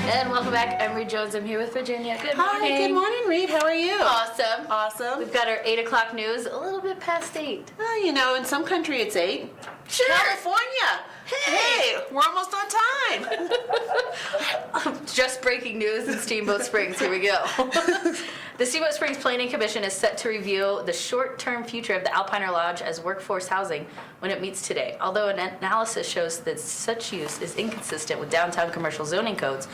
And welcome back. I'm Reed Jones. I'm here with Virginia. Good morning. Hi, good morning, Reed. How are you? Awesome. Awesome. We've got our 8 o'clock news, a little bit past 8. In some country it's 8. Sure. California. Hey, we're almost on time. Just breaking news in Steamboat Springs. Here we go. The Steamboat Springs Planning Commission is set to review the short-term future of the Alpiner Lodge as workforce housing when it meets today. Although an analysis shows that such use is inconsistent with downtown commercial zoning codes,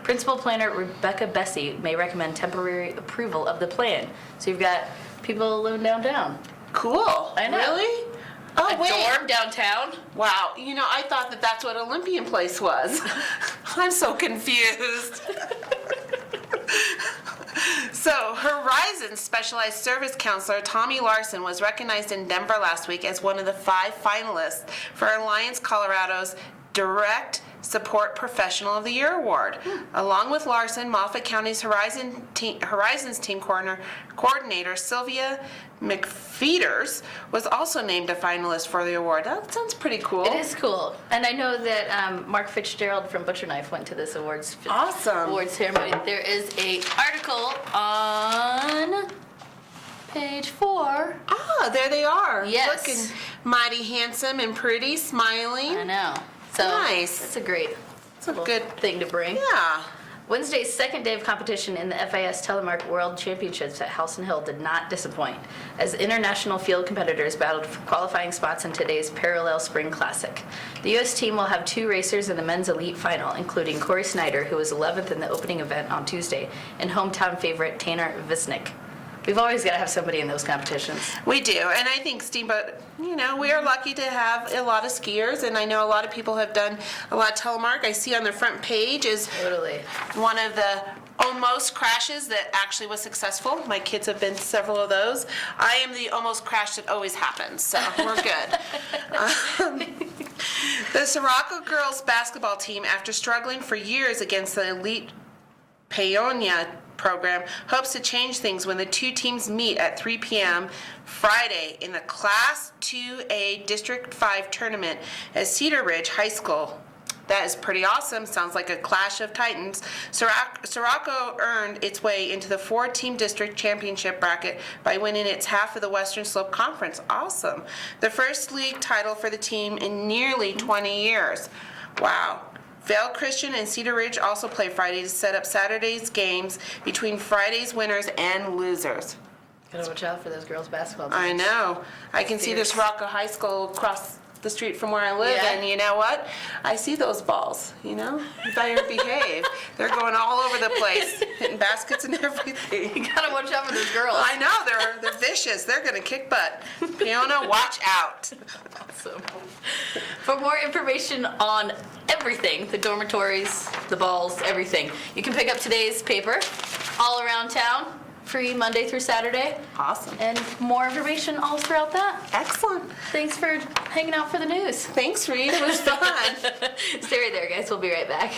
Principal Planner Rebecca Bessie may recommend temporary approval of the plan. So you've got people living downtown. Cool. I know. Really? Oh, A dorm downtown? Wow. I thought that that's what Olympian Place was. I'm so confused. So, Horizon Specialized Service Counselor Tommy Larson was recognized in Denver last week as one of the 5 finalists for Alliance Colorado's Direct Support Professional of the Year Award. Along with Larson, Moffat County's Horizons team coordinator Sylvia McFeeters was also named a finalist for the award. That sounds pretty cool. It is cool. And I know that Mark Fitzgerald from Butcher Knife went to this awards ceremony. There is a article on page 4. Ah, there they are. Yes. Looking mighty handsome and pretty, smiling. I know. So Nice. It's a great It's a good thing to bring. Yeah. Wednesday's second day of competition in the FIS Telemark World Championships at House and Hill did not disappoint, as international field competitors battled for qualifying spots in today's Parallel Spring Classic. The U.S. team will have 2 racers in the men's elite final, including Corey Snyder, who was 11th in the opening event on Tuesday, and hometown favorite Tanner Visnick. We've always got to have somebody in those competitions. We do, and I think Steamboat, we are lucky to have a lot of skiers, and I know a lot of people have done a lot of telemark. I see on the front page is Totally. one of the almost crashes that actually was successful. My kids have been to several of those. I am the almost crash that always happens, so we're good. The Sirocco girls basketball team, after struggling for years against the elite Paonia program, hopes to change things when the 2 teams meet at 3 p.m. Friday in the Class 2A District 5 tournament at Cedar Ridge High School. That is pretty awesome. Sounds like a clash of titans. Sirocco earned its way into the 4-team district championship bracket by winning its half of the Western Slope Conference. Awesome. The first league title for the team in nearly 20 years. Wow. Vale Christian and Cedar Ridge also play Friday to set up Saturday's games between Friday's winners and losers. Gotta watch out for those girls' basketball teams. I know. I can see this Sirocco High School across the street from where I live, Yeah. and you know what? I see those balls, You better behave. They're going all over the place, hitting baskets and everything. You gotta watch out for those girls. I know, they're vicious. They're gonna kick butt. Fiona, watch out. Awesome. For more information on everything, the dormitories, the balls, everything, you can pick up today's paper, All Around Town, free Monday through Saturday. Awesome. And more information all throughout that. Excellent. Thanks for hanging out for the news. Thanks, Reed. It was fun. Stay right there, guys. We'll be right back.